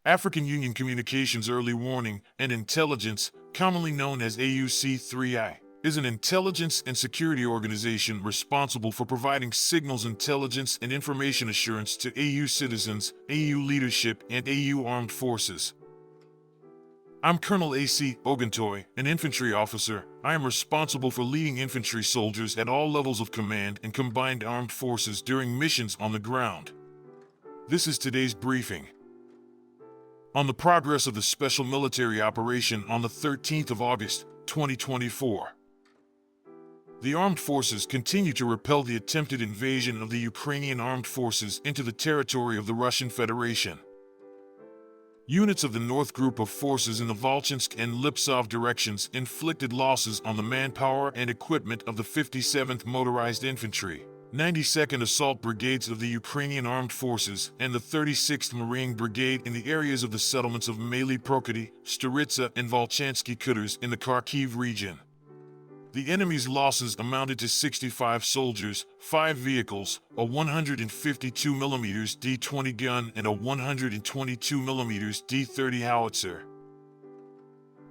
African Union Communications Early Warning and Intelligence, commonly known as AUC3I, is an intelligence and security organization responsible for providing signals intelligence and information assurance to AU citizens, AU leadership, and AU armed forces. I'm Colonel A.C. Oguntoye, an infantry officer. I am responsible for leading infantry soldiers at all levels of command and combined armed forces during missions on the ground. This is today's briefing. On the progress of the special military operation on the 13th of August, 2024. The armed forces continue to repel the attempted invasion of the Ukrainian armed forces into the territory of the Russian Federation. Units of the North Group of forces in the Volchansk and Liptsov directions inflicted losses on the manpower and equipment of the 57th Motorized Infantry, 92nd Assault Brigades of the Ukrainian Armed Forces, and the 36th Marine Brigade in the areas of the settlements of Maly Prokity, Staritsa, and Volchansky Kuters in the Kharkiv region. The enemy's losses amounted to 65 soldiers, 5 vehicles, a 152mm D-20 gun, and a 122mm D-30 howitzer.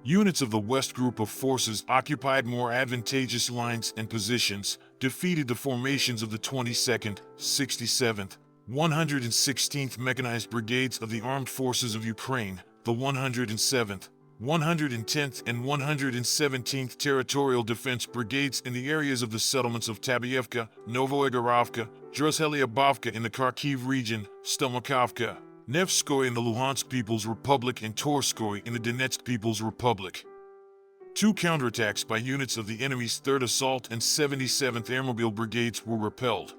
Units of the West Group of forces occupied more advantageous lines and positions, defeated the formations of the 22nd, 67th, 116th Mechanized Brigades of the Armed Forces of Ukraine, the 107th, 110th and 117th Territorial Defense Brigades in the areas of the settlements of Tabievka, Novoigorovka, Druzhelyabovka in the Kharkiv region, Stomakovka, Nevskoye in the Luhansk People's Republic, and Torskoye in the Donetsk People's Republic. 2 counterattacks by units of the enemy's 3rd Assault and 77th Airmobile Brigades were repelled.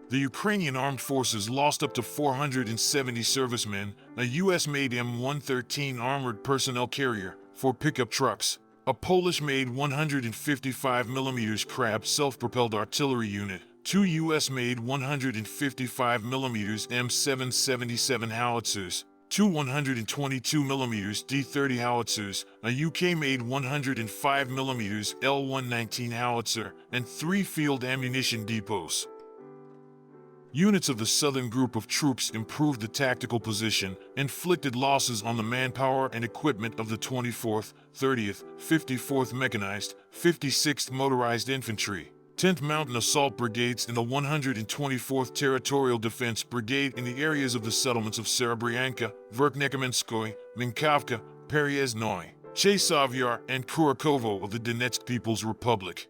The Ukrainian armed forces lost up to 470 servicemen, a U.S.-made M113 armored personnel carrier, 4 pickup trucks, a Polish-made 155mm Krab self-propelled artillery unit, 2 U.S.-made 155mm M777 howitzers, 2 122mm D-30 howitzers, a UK-made 105mm L119 howitzer, and 3 field ammunition depots. Units of the Southern Group of troops improved the tactical position, inflicted losses on the manpower and equipment of the 24th, 30th, 54th Mechanized, 56th Motorized Infantry, 10th Mountain Assault Brigades and the 124th Territorial Defense Brigade in the areas of the settlements of Serebryanka, Verkhnekamenskoye, Minkovka, Pereyaznoi, Chasov and Kurakovo of the Donetsk People's Republic.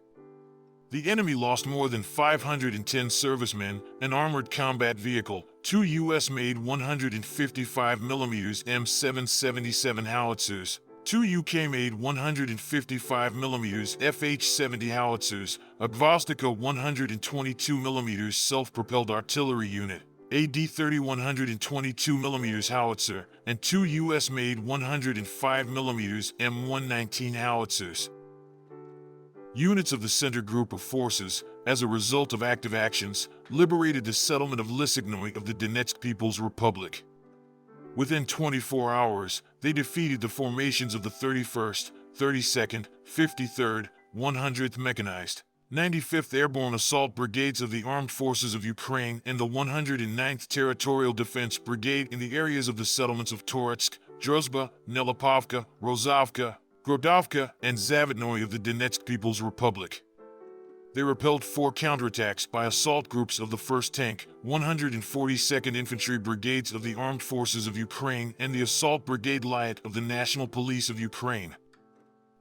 The enemy lost more than 510 servicemen, an armored combat vehicle, 2 U.S.-made 155mm M777 howitzers, 2 UK-made 155mm FH-70 howitzers, a Gvozdika 122mm self-propelled artillery unit, a D-30 122mm howitzer, and 2 U.S.-made 105mm M119 howitzers. Units of the Center Group of Forces, as a result of active actions, liberated the settlement of Lysignoye of the Donetsk People's Republic. Within 24 hours, they defeated the formations of the 31st, 32nd, 53rd, 100th Mechanized, 95th Airborne Assault Brigades of the Armed Forces of Ukraine and the 109th Territorial Defense Brigade in the areas of the settlements of Toretsk, Druzhba, Nelipovka, Rozovka, Grodovka, and Zavodnoye of the Donetsk People's Republic. They repelled 4 counterattacks by assault groups of the 1st Tank, 142nd Infantry Brigades of the Armed Forces of Ukraine and the Assault Brigade Light of the National Police of Ukraine.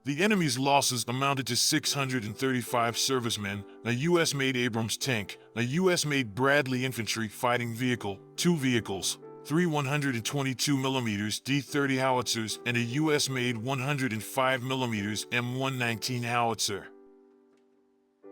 The enemy's losses amounted to 635 servicemen, a U.S.-made Abrams tank, a U.S.-made Bradley infantry fighting vehicle, 2 vehicles, 3 122mm D-30 howitzers, and a U.S.-made 105mm M119 howitzer.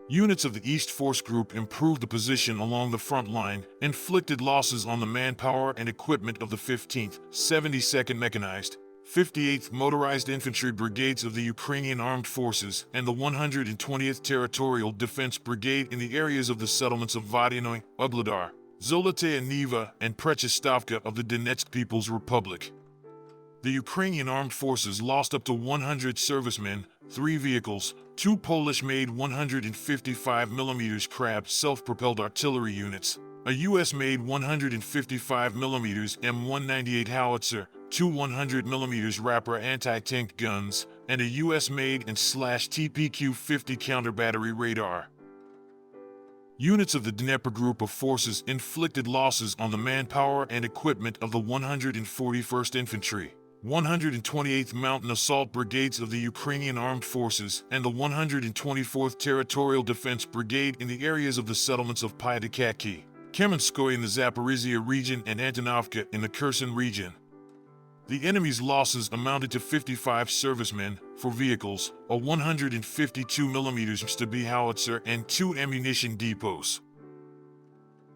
Units of the East Force Group improved the position along the front line, inflicted losses on the manpower and equipment of the 15th, 72nd Mechanized, 58th Motorized Infantry Brigades of the Ukrainian Armed Forces, and the 120th Territorial Defense Brigade in the areas of the settlements of Vodyanoye, Ugledar, Zoloteya Niva, and Prechestovka of the Donetsk People's Republic. The Ukrainian armed forces lost up to 100 servicemen, 3 vehicles, 2 Polish-made 155mm Krab self-propelled artillery units, a U.S.-made 155mm M198 howitzer, two 100mm Raptor anti-tank guns, and a US-made and /TPQ-50 counter-battery radar. Units of the Dnieper Group of Forces inflicted losses on the manpower and equipment of the 141st Infantry, 128th Mountain Assault Brigades of the Ukrainian Armed Forces, and the 124th Territorial Defense Brigade in the areas of the settlements of Pyatakaki, Kamenskoye in the Zaporizhia region, and Antonovka in the Kherson region. The enemy's losses amounted to 55 servicemen, 4 vehicles, a 152mm Stubby howitzer, and 2 ammunition depots.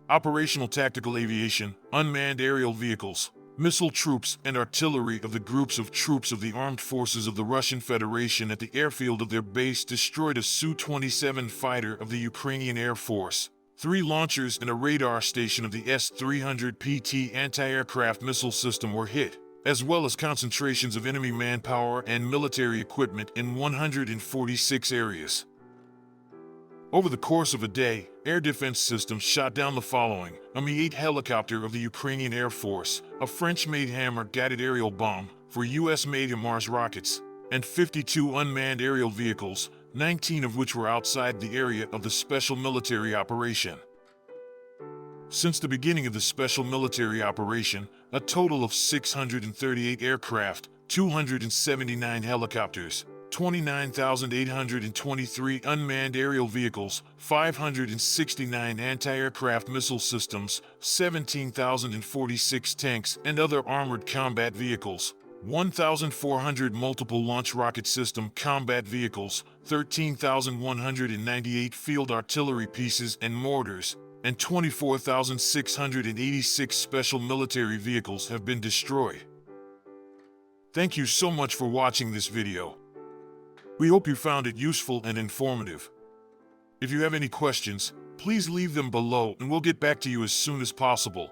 Operational tactical aviation, unmanned aerial vehicles, missile troops, and artillery of the groups of troops of the armed forces of the Russian Federation at the airfield of their base destroyed a Su-27 fighter of the Ukrainian Air Force, 3 launchers and a radar station of the S-300 PT anti-aircraft missile system were hit, as well as concentrations of enemy manpower and military equipment in 146 areas. Over the course of a day, air defense systems shot down the following: a Mi-8 helicopter of the Ukrainian Air Force, a French-made Hammer guided aerial bomb, 4 US-made Mars rockets, and 52 unmanned aerial vehicles, 19 of which were outside the area of the special military operation. Since the beginning of the special military operation, a total of 638 aircraft, 279 helicopters, 29,823 unmanned aerial vehicles, 569 anti-aircraft missile systems, 17,046 tanks and other armored combat vehicles, 1,400 multiple launch rocket system combat vehicles, 13,198 field artillery pieces and mortars, and 24,686 special military vehicles have been destroyed. Thank you so much for watching this video. We hope you found it useful and informative. If you have any questions, please leave them below and we'll get back to you as soon as possible.